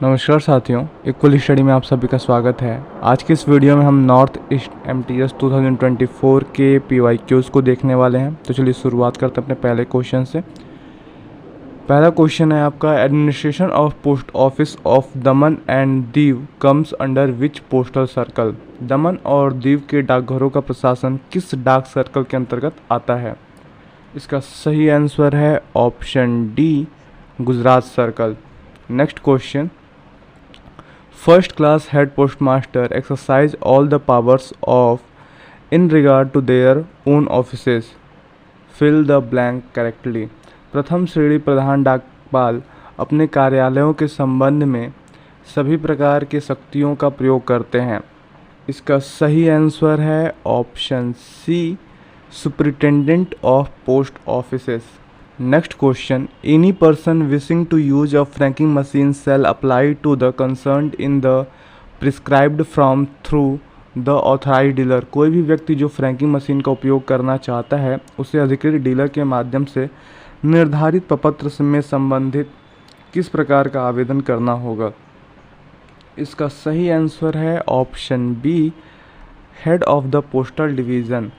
नमस्कार साथियों, equal study में आप सभी का स्वागत है। आज की इस वीडियो में हम नॉर्थ ईस्ट एमटीएस 2024 के पीवाईक्यूज को देखने वाले हैं। तो चलिए शुरुआत करते हैं अपने पहले क्वेश्चन से। पहला क्वेश्चन है आपका, administration of post office of Daman and Diu comes under which postal circle. Daman और दीव के डाकघरों का प्रशासन किस डाक सर्कल के अंतर्गत आता है? इसका सही आंसर है option D, Gujarat circle. Next question, First class head postmaster exercise all the powers of in regard to their own offices. Fill the blank correctly. प्रथम श्रेणी प्रधान डाकपाल अपने कार्यालयों के संबंध में सभी प्रकार के शक्तियों का प्रयोग करते हैं। इसका सही आंसर है option C, superintendent of post offices. Next question, any person wishing to use a franking machine shall apply to the concerned in the prescribed form through the authorized dealer. कोई भी व्यक्ति जो फ्रैंकिंग मशीन का उपयोग करना चाहता है उसे अधिकृत डीलर के माध्यम से निर्धारित प्रपत्र में संबंधित किस प्रकार का आवेदन करना होगा? इसका सही आंसर है option B, head of the postal division.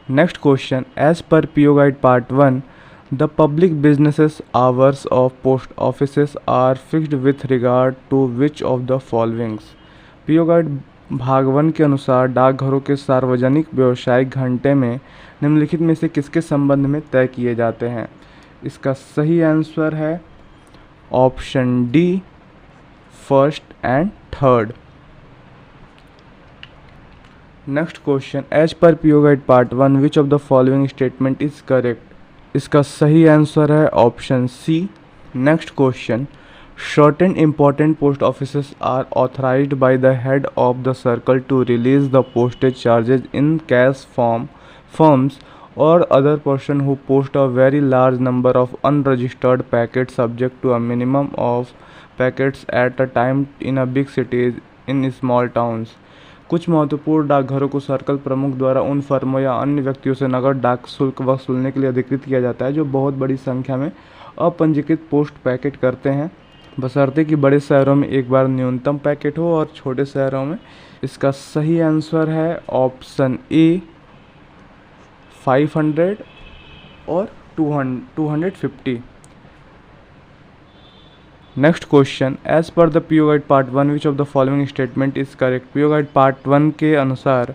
Next question, as per PO guide part 1, the public businesses hours of post offices are fixed with regard to which of the followings. PO guide भाग 1 के अनुसार डाकघरों के सार्वजनिक व्यावसायिक घंटे में निम्नलिखित में से किसके संबंध में तय किए जाते हैं? इसका सही आंसर है option D, first and third. Next question, as per PO guide part 1 which of the following statement is correct? इसका सही आंसर है option C. Next question, certain important post offices are authorised by the head of the circle to release the postage charges in cash forms और other person who post a very large number of unregistered packets subject to a minimum of packets at a time in a big cities in small towns. कुछ महत्वपूर्ण डाकघरों को circle प्रमुख द्वारा उन फर्मों या अन्य व्यक्तियों से नकद डाक शुल्क वसूलने के लिए अधिकृत किया जाता है जो बहुत बड़ी संख्या में अपंजीकृत पोस्ट पैकेट करते हैं, बशर्ते कि बड़े शहरों में एक बार न्यूनतम पैकेट हो और छोटे शहरों में। इसका सही आंसर है ऑप्शन ए, 500 और 250। Next question, as per the PO guide part 1 which of the following statement is correct? PO guide part 1 के अनुसार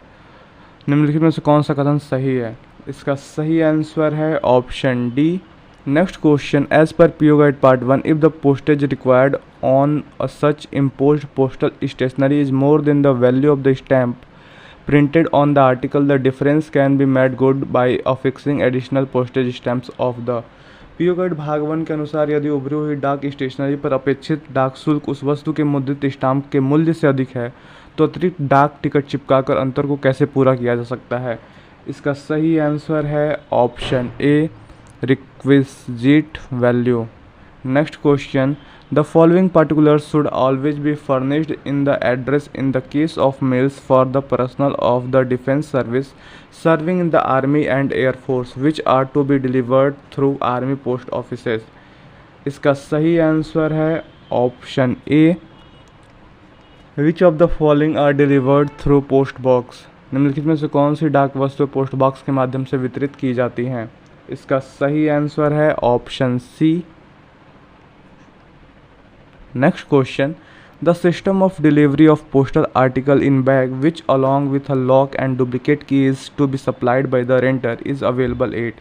निम्नलिखित में से कौन सा कथन सही है? इसका सही आंसर है option D. Next question, as per PO guide part 1 if the postage required on a such imposed postal stationery is more than the value of the stamp printed on the article, the difference can be made good by affixing additional postage stamps of the. PO guide भाग 1 के अनुसार यदि उभरी हुई डाक stationery पर अपेक्षित डाक शुल्क उस वस्तु के मुद्रित स्टाम्प के मूल्य से अधिक है तो अतिरिक्त डाक टिकट चिपकाकर अंतर को कैसे पूरा किया जा सकता है? इसका सही आंसर है option A, requisite value. Next question, the following particulars should always be furnished in the address in the case of mails for the personnel of the defense service serving in the army and air force which are to be delivered through army post offices. इसका सही answer है option A, which of the following are delivered through post box? निम्नलिखित में से कौन सी डाक वस्तु post box के माध्यम से वितरित की जाती हैं? इसका सही आंसर है option C. Next question, the system of delivery of postal article in bag which along with a lock and duplicate key is to be supplied by the renter is available at?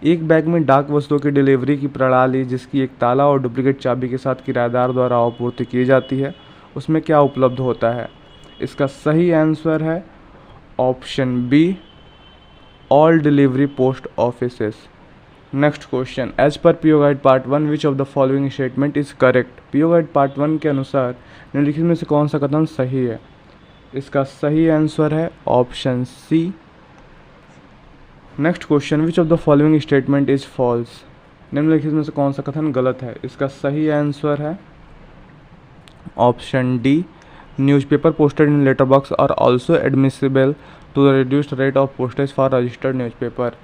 एक bag में डाक वस्तुओं की delivery की प्रणाली जिसकी एक ताला और डुप्लीकेट चाबी के साथ किराएदार द्वारा आपूर्ति की जाती है, उसमें क्या उपलब्ध होता है? इसका सही आंसर है option B, all delivery post offices. Next question, as per PO guide part 1 which of the following statement is correct? PO guide part 1 के अनुसार निम्नलिखित में से कौन सा कथन सही है? इसका सही आंसर है option C. Next question, which of the following statement is false? निम्नलिखित में से कौन सा कथन गलत है? इसका सही आंसर है option D, newspaper posted in letter box are also admissible to the reduced rate of postage for registered newspaper.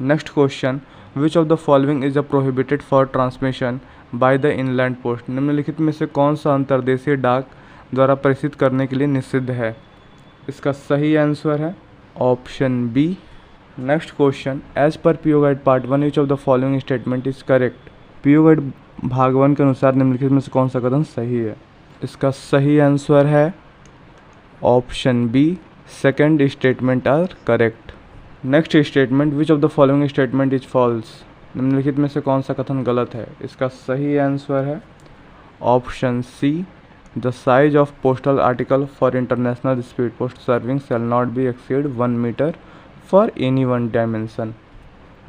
Next question, which of the following is a prohibited for transmission by the inland post. निम्नलिखित में से कौन सा अंतर्देशीय डाक द्वारा प्रेषित करने के लिए निषिद्ध है? इसका सही आंसर है option B. Next question, as per PO guide part 1 which of the following statement is correct? PO guide भाग 1 के अनुसार निम्नलिखित में से कौन सा कथन सही है? इसका सही आंसर है option B, second statement are correct. Next statement, which of the following statement is false? निम्नलिखित में से कौन सा कथन गलत है? इसका सही आंसर है option C, the size of postal article for international speed post serving shall not be exceed 1 metre for any one dimension.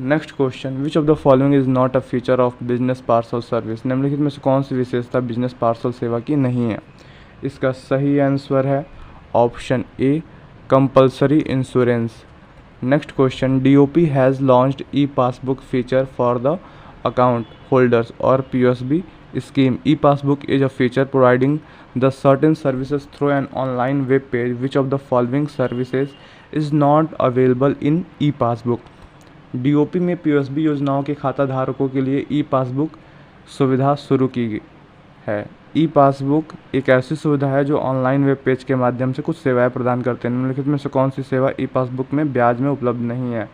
Next question, which of the following is not a feature of business parcel service? निम्नलिखित में से कौन सी विशेषता business parcel सेवा की नहीं है? इसका सही आंसर है option A, compulsory insurance. Next question, DOP has launched E passbook feature for the account holders और POSB scheme. E-passbook is a feature providing the certain services through an online web page. Which of the following services is not available in E-passbook? DOP में POSB योजनाओं के खाता धारकों के लिए E-passbook सुविधा शुरू की है। E-passbook एक ऐसी सुविधा है जो ऑनलाइन वेब पेज के माध्यम से कुछ सेवाएं प्रदान करते हैं। निम्नलिखित में से कौन सी सेवा E-passbook में ब्याज में उपलब्ध नहीं है?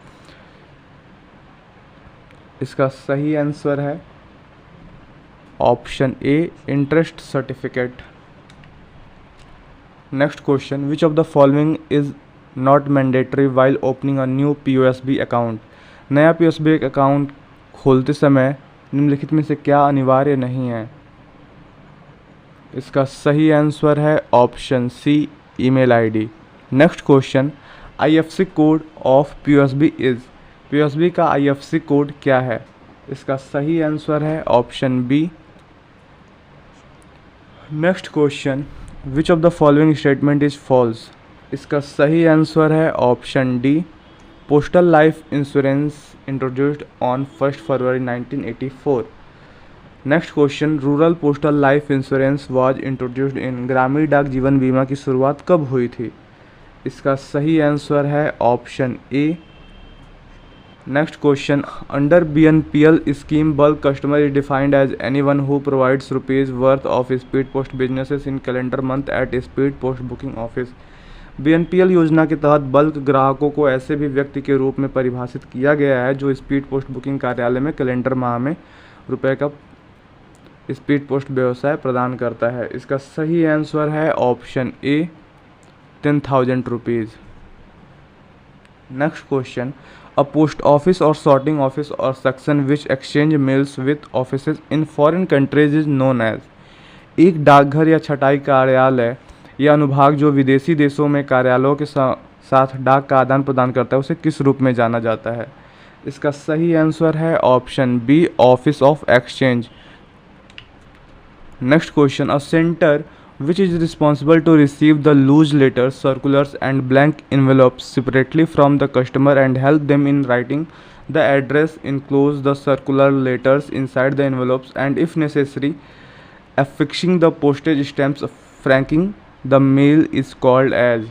इसका सही आंसर है option A, interest certificate. Next question, which of the following is not mandatory while opening a new POSB account? नया POSB अकाउंट खोलते समय निम्नलिखित में से क्या अनिवार्य नहीं है? इसका सही आंसर है option C, email ID। Next question, IFSC code of POSB is? POSB का IFSC कोड क्या है? इसका सही आंसर है option B. Next question, which of the following statement is false? इसका सही आंसर है option D, postal life insurance introduced on 1 February 1984। Next question, rural postal life insurance was introduced in? ग्रामीण डाक जीवन बीमा की शुरुआत कब हुई थी? इसका सही आंसर है option A. Next question, under BNPL scheme bulk customer is defined as anyone who provides rupees worth of speed post businesses in calendar month at speed post booking office. BNPL योजना के तहत bulk ग्राहकों को ऐसे भी व्यक्ति के रूप में परिभाषित किया गया है जो स्पीड पोस्ट बुकिंग कार्यालय में कैलेंडर माह में रुपये का स्पीड पोस्ट व्यवसाय प्रदान करता है। इसका सही आंसर है option A, 10,000 rupees. Next question, a post office or sorting office or section which exchange mails with offices in foreign countries is known as? एक डाकघर या छटाई कार्यालय या अनुभाग जो विदेशी देशों में कार्यालयों के साथ डाक का आदान प्रदान करता है उसे किस रूप में जाना जाता है? इसका सही आंसर है option B, office of exchange. Next question, a centre which is responsible to receive the loose letters, circulars and blank envelopes separately from the customer and help them in writing the address, enclose the circular letters inside the envelopes and if necessary affixing the postage stamps, franking the mail is called as?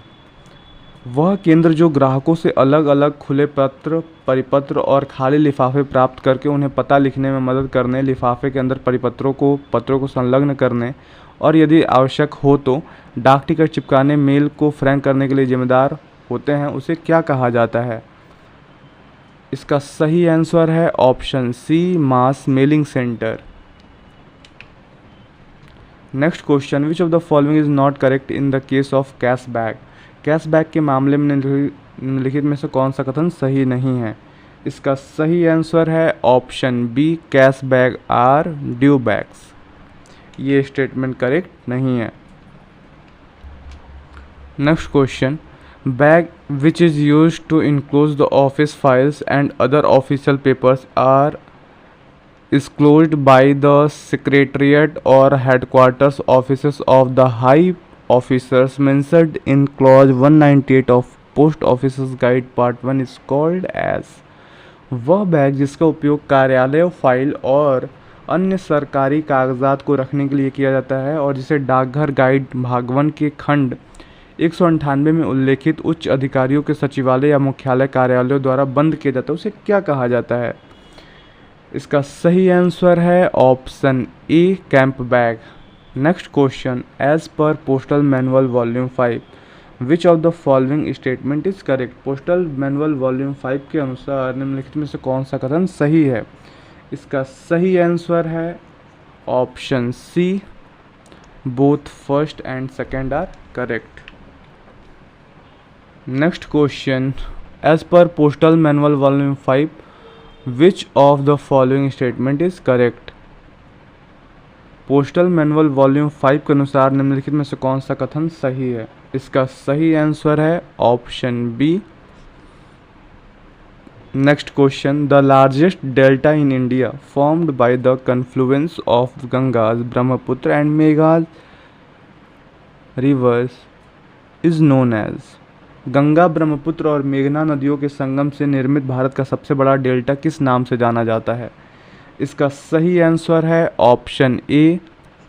वह केंद्र जो ग्राहकों से अलग अलग खुले पत्र, परिपत्र और खाली लिफाफे प्राप्त करके उन्हें पता लिखने में मदद करने, लिफाफे के अंदर पत्रों को संलग्न करने और यदि आवश्यक हो तो डाक टिकट चिपकाने, मेल को फ्रैंक करने के लिए जिम्मेदार होते हैं, उसे क्या कहा जाता है? इसका सही आंसर है option C, mass mailing centre. Next question, which of the following is not correct in the case of cashback? Cashback के मामले में निम्नलिखित में से कौन सा कथन सही नहीं है? इसका सही आंसर है option B, cashback are due backs. ये स्टेटमेंट करेक्ट नहीं है। Next question, bag which is used to enclose the office files and other official papers are disclosed by the secretariat or headquarters offices of the high officers mentioned in clause 198 of post officers guide part 1 is called as? वह bag जिसका उपयोग कार्यालय file और अन्य सरकारी कागजात को रखने के लिए किया जाता है और जिसे डाकघर गाइड भाग 1 के खंड 198 में उल्लेखित उच्च अधिकारियों के सचिवालय या मुख्यालय कार्यालयों द्वारा बंद किया जाता है, उसे क्या कहा जाता है? इसका सही आंसर है option A camp bag. Next question, as per postal manual volume 5 which of the following statement is correct. Postal manual volume 5 के अनुसार निम्नलिखित में से कौन सा कथन सही है। इसका सही आंसर है option C, both first and second are correct. Next question, as per postal manual volume 5 which of the following statement is correct. Postal manual volume 5 के अनुसार निम्नलिखित में से कौन सा कथन सही है। इसका सही आंसर है option B. Next question, the largest delta in India formed by the confluence of Gangas, Brahmaputra and Meghas rivers is known as. Ganga, Brahmaputra और मेघना नदियों के संगम से निर्मित भारत का सबसे बड़ा डेल्टा किस नाम से जाना जाता है। इसका सही आंसर है option A,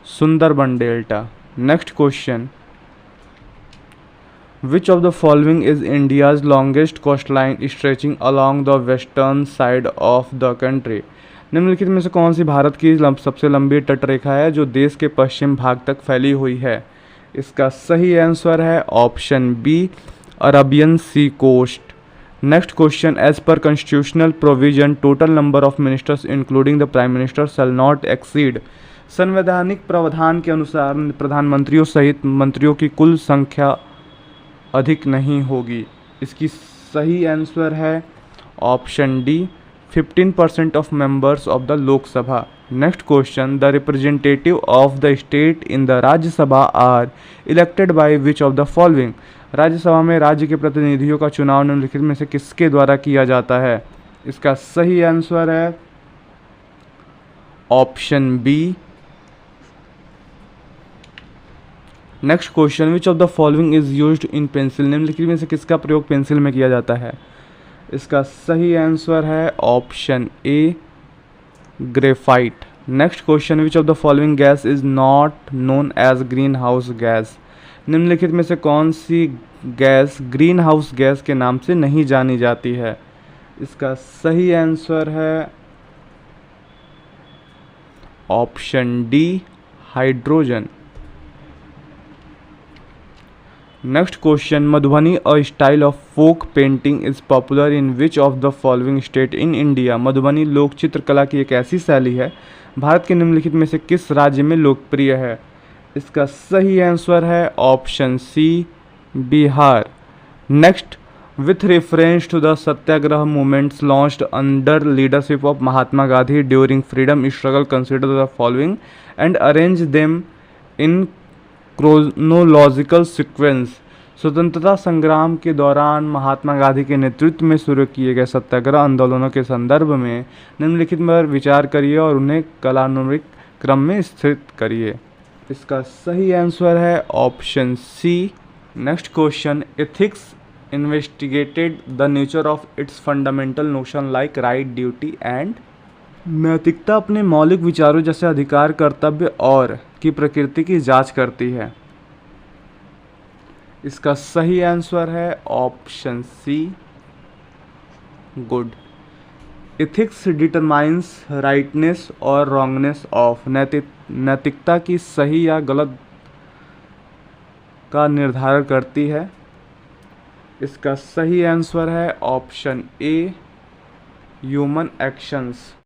Sundarban delta. Next question, which of the following is India's longest coastline stretching along the western side of the country. निम्नलिखित में से कौन सी भारत की सबसे लंबी तटरेखा है जो देश के पश्चिम भाग तक फैली हुई है। इसका सही आंसर है option B, Arabian sea coast. Next question, as per constitutional provision total number of ministers including the prime minister shall not exceed. संवैधानिक प्रावधान के अनुसार प्रधानमंत्रियों सहित मंत्रियों की कुल संख्या अधिक नहीं होगी। इसकी सही आंसर है option D, 15% of members of the Lok Sabha. Next question, the representative of the state in the Rajya Sabha are elected by which of the following. Rajya Sabha में राज्य के प्रतिनिधियों का चुनाव निम्नलिखित में से किसके द्वारा किया जाता है। इसका सही आंसर है option B. Next question, which of the following is used in pencil. निम्नलिखित में से किसका प्रयोग पेंसिल में किया जाता है। इसका सही आंसर है option A, graphite. Next question, which of the following gas is not known as green house gas. निम्नलिखित में से कौन सी गैस ग्रीन हाउस गैस के नाम से नहीं जानी जाती है। इसका सही आंसर है option D, hydrogen. Next question, Madhubani a style of folk painting is popular in which of the following state in India. Madhubani लोक चित्रकला की एक ऐसी शैली है भारत के निम्नलिखित में से किस राज्य में लोकप्रिय है। इसका सही आंसर है option C, Bihar. Next, with reference to the satyagraha movements launched under leadership of Mahatma Gandhi during freedom struggle consider the following and arrange them in chronological sequence. स्वतंत्रता संग्राम के दौरान महात्मा गांधी के नेतृत्व में शुरू किए गए सत्याग्रह आंदोलनों के संदर्भ में निम्नलिखित पर विचार करिए और उन्हें कालानुक्रमिक क्रम में स्थित करिए। इसका सही आंसर है option C. Next question, ethics investigated the nature of its fundamental notion like right, duty and. नैतिकता अपने मौलिक विचारों जैसे अधिकार, कर्तव्य और की प्रकृति की जांच करती है। इसका सही आंसर है option C, good. Ethics determines rightness और रॉन्गनेस ऑफ। नैतिकता की सही या गलत का निर्धारण करती है। इसका सही आंसर है ऑप्शन ए, ह्यूमन एक्शंस।